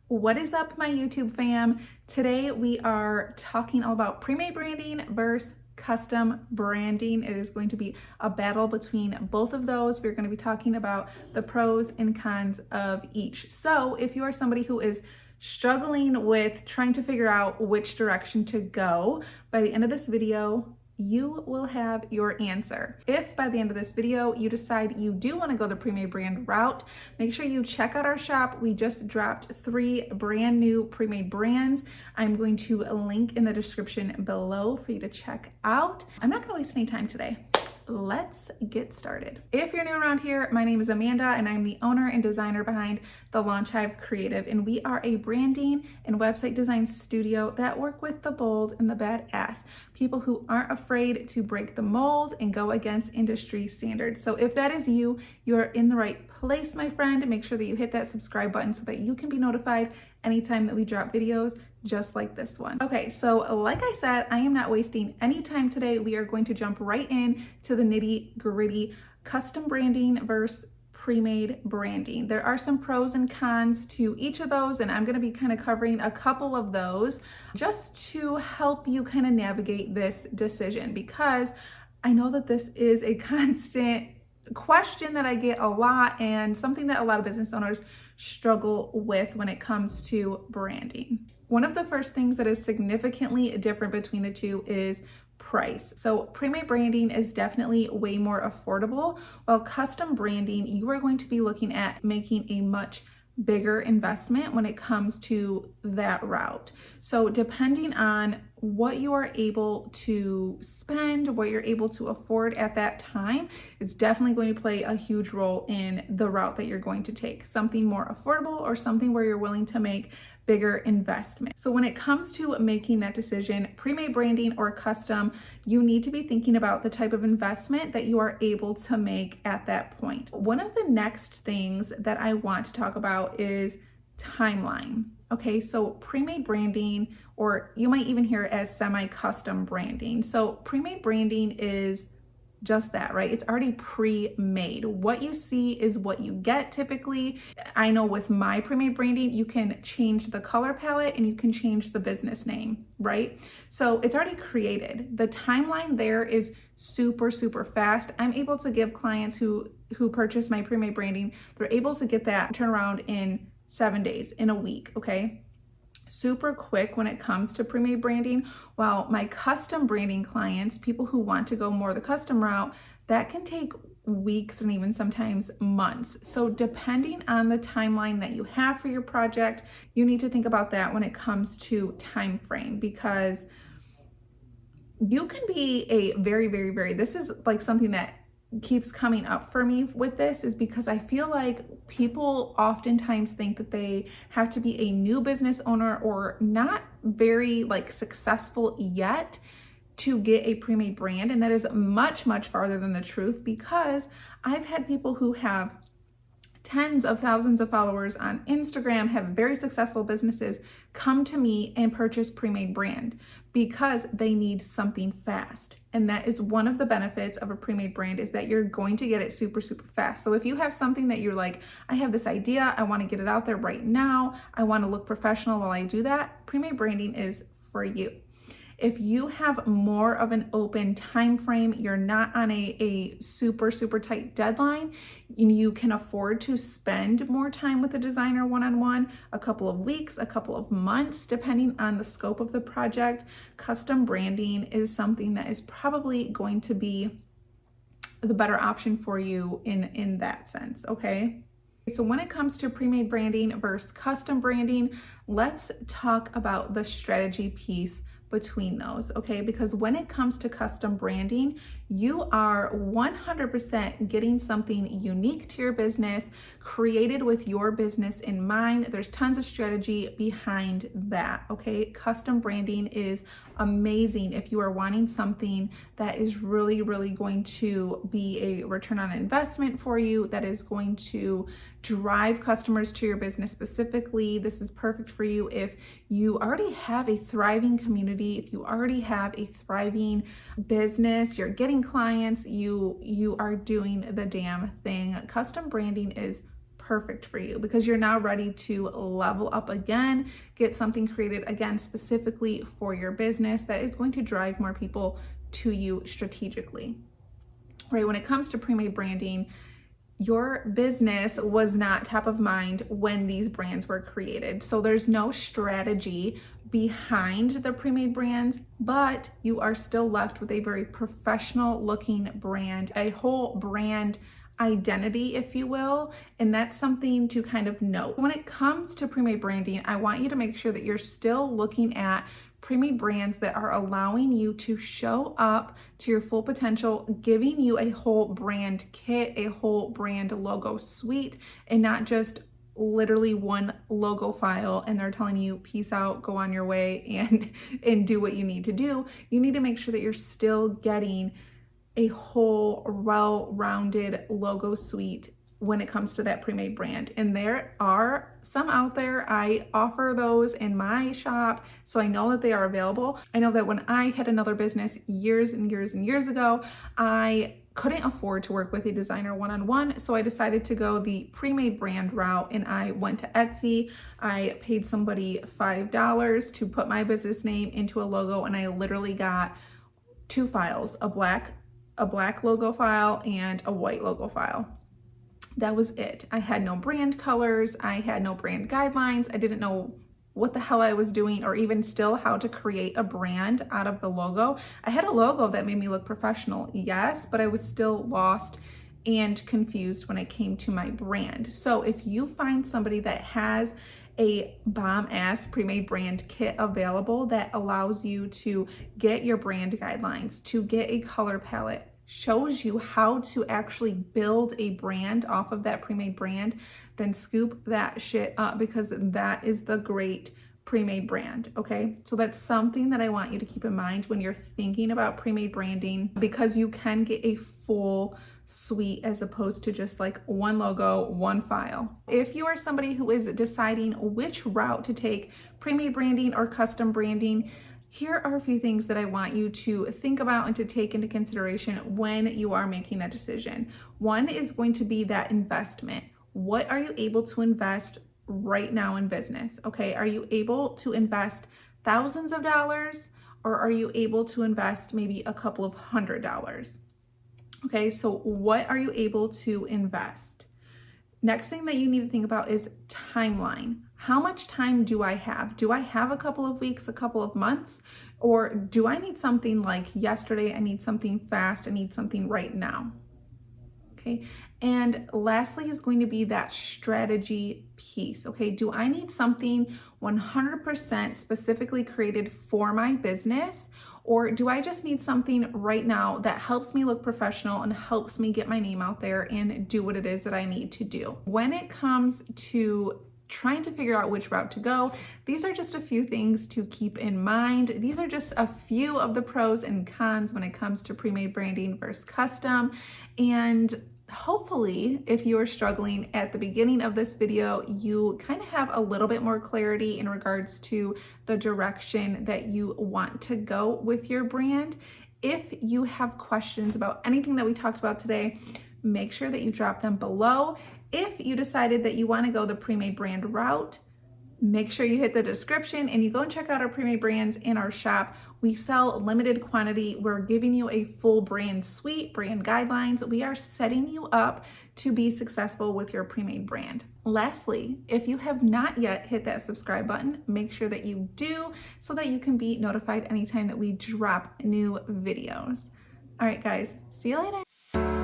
What is up, my YouTube fam? Today we are talking all about pre-made branding versus custom branding. It is going to be a battle between both of those. We're going to be talking about the pros and cons of each. So if you are somebody who is struggling with trying to figure out which direction to go, by the end of this video, you will have your answer. If by the end of this video you decide you do want to go the pre-made brand route, make sure you check out our shop. We just dropped 3 brand new pre-made brands. I'm going to link in the description below for you to check out. I'm not going to waste any time today. Let's get started. If you're new around here, my name is Amanda and I'm the owner and designer behind The Launch Hive Creative, and we are a branding and website design studio that work with the bold and the badass, people who aren't afraid to break the mold and go against industry standards. So if that is you, you're in the right place, my friend. Make sure that you hit that subscribe button so that you can be notified anytime that we drop videos just like this one. Okay, so like I said, I am not wasting any time today. We are going to jump right in to the nitty gritty custom branding versus pre-made branding. There are some pros and cons to each of those, and I'm going to be kind of covering a couple of those just to help you kind of navigate this decision, because I know that this is a constant question that I get a lot and something that a lot of business owners struggle with when it comes to branding. One of the first things that is significantly different between the two is price. So pre-made branding is definitely way more affordable, while custom branding, you are going to be looking at making a much bigger investment when it comes to that route. So depending on what you are able to spend, what you're able to afford at that time, it's definitely going to play a huge role in the route that you're going to take. Something more affordable or something where you're willing to make bigger investment. So when it comes to making that decision, pre-made branding or custom, you need to be thinking about the type of investment that you are able to make at that point. One of the next things that I want to talk about is timeline. Okay, so pre-made branding, or you might even hear it as semi-custom branding. So pre-made branding is just that, right? It's already pre-made. What you see is what you get typically. I know with my pre-made branding, you can change the color palette and you can change the business name, right? So it's already created. The timeline there is super, super fast. I'm able to give clients who purchase my pre-made branding, they're able to get that turnaround in 7 days, in a week, okay? Super quick when it comes to pre-made branding, while my custom branding clients, people who want to go more the custom route, that can take weeks and even sometimes months. So depending on the timeline that you have for your project, you need to think about that when it comes to time frame, because you can be a very, this is like something that keeps coming up for me with this, is because I feel like people oftentimes think that they have to be a new business owner or not very like successful yet to get a pre-made brand. And that is much farther than the truth, because I've had people who have tens of thousands of followers on Instagram, have very successful businesses, come to me and purchase pre-made brand because they need something fast. And that is one of the benefits of a pre-made brand, is that you're going to get it super fast. So if you have something that you're like, I have this idea, I want to get it out there right now, I want to look professional while I do that, pre-made branding is for you. If you have more of an open time frame, you're not on a super tight deadline, you can afford to spend more time with a designer one-on-one, a couple of weeks, a couple of months, depending on the scope of the project. Custom branding is something that is probably going to be the better option for you in that sense, okay? So when it comes to pre-made branding versus custom branding, let's talk about the strategy piece between those, okay? Because when it comes to custom branding, you are 100% getting something unique to your business, created with your business in mind. There's tons of strategy behind that, okay? Custom branding is amazing if you are wanting something that is really going to be a return on investment for you, that is going to drive customers to your business specifically. This is perfect for you if you already have a thriving community, if you already have a thriving business, you're getting clients, you are doing the damn thing. Custom branding is perfect for you because you're now ready to level up again, get something created again specifically for your business that is going to drive more people to you strategically. Right? When it comes to pre-made branding, your business was not top of mind when these brands were created. So there's no strategy behind the pre-made brands, but you are still left with a very professional looking brand, a whole brand identity, if you will. And that's something to kind of note. When it comes to pre-made branding, I want you to make sure that you're still looking at pre-made brands that are allowing you to show up to your full potential, giving you a whole brand kit, a whole brand logo suite, and not just literally one logo file and they're telling you peace out, go on your way and do what you need to do. You need to make sure that you're still getting a whole well-rounded logo suite when it comes to that pre-made brand. And there are some out there. I offer those in my shop, so I know that they are available. I know that when I had another business years and years and years ago, I couldn't afford to work with a designer one-on-one, so I decided to go the pre-made brand route, and I went to Etsy. I paid somebody $5 to put my business name into a logo, and I literally got two files, a black logo file and a white logo file. That was it. I had no brand colors. I had no brand guidelines. I didn't know what the hell I was doing, or even still how to create a brand out of the logo. I had a logo that made me look professional, yes, but I was still lost and confused when it came to my brand. So if you find somebody that has a bomb-ass pre-made brand kit available that allows you to get your brand guidelines, to get a color palette, shows you how to actually build a brand off of that pre-made brand, then scoop that shit up, because that is the great pre-made brand, okay? So that's something that I want you to keep in mind when you're thinking about pre-made branding, because you can get a full suite as opposed to just like one logo, one file. If you are somebody who is deciding which route to take, pre-made branding or custom branding, here are a few things that I want you to think about and to take into consideration when you are making that decision. One is going to be that investment. What are you able to invest right now in business? Okay, are you able to invest thousands of dollars, or are you able to invest maybe a couple of $100s? Okay, so what are you able to invest? Next thing that you need to think about is timeline. How much time do I have? Do I have a couple of weeks, a couple of months? Or do I need something like yesterday? I need something fast. I need something right now. Okay. And lastly is going to be that strategy piece. Okay. Do I need something 100% specifically created for my business? Or do I just need something right now that helps me look professional and helps me get my name out there and do what it is that I need to do? When it comes to trying to figure out which route to go, these are just a few things to keep in mind. These are just a few of the pros and cons when it comes to pre-made branding versus custom. And hopefully, if you are struggling at the beginning of this video, you kind of have a little bit more clarity in regards to the direction that you want to go with your brand. If you have questions about anything that we talked about today, make sure that you drop them below. If you decided that you want to go the pre-made brand route, make sure you hit the description and you go and check out our pre-made brands in our shop. We sell limited quantity. We're giving you a full brand suite, brand guidelines. We are setting you up to be successful with your pre-made brand. Lastly, if you have not yet hit that subscribe button, make sure that you do so that you can be notified anytime that we drop new videos. All right, guys, see you later.